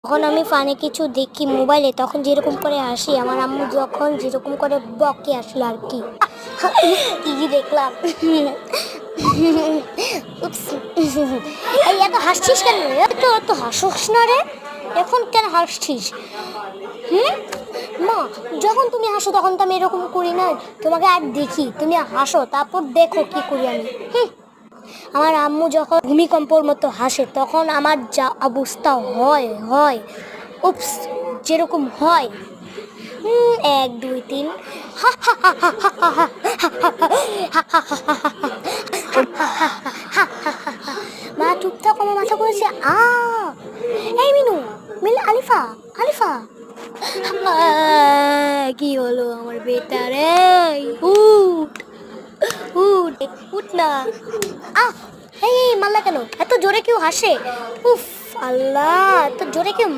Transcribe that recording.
যখন আমি ফানে কিছু দেখি মোবাইলে তখন যেরকম করে হাসি, আমার আম্মু যখন যেরকম করে বকে আসলে আর কি। কি দেখলাম? উপস। এই এত হাসছিস কেন রে? এত হাসিস না রে, এখন কেন হাসছিস? হুম, মা, যখন তুমি হাসো তখন তো আমি এরকম করি না। তোমাকে আর দেখি তুমি হাসো, তারপর দেখো কি করি আমি। আমার আম্মু যখন ভূমিকম্পর মতো হাসে তখন আমার যা অবস্থা হয় হয় উপস, যেরকম হয়। 1 2 3 মা চুপ থাকো, আমার মাথা করেছে এই মিনু, আলিফা, আলিফা। কি হলো আমার বেটা রে? উঠ, উঠ, উঠ না। আহ, এই মারলা কেন? এত জোরে কেউ হাসে? উফ, আল্লাহ, এত জোরে কেউ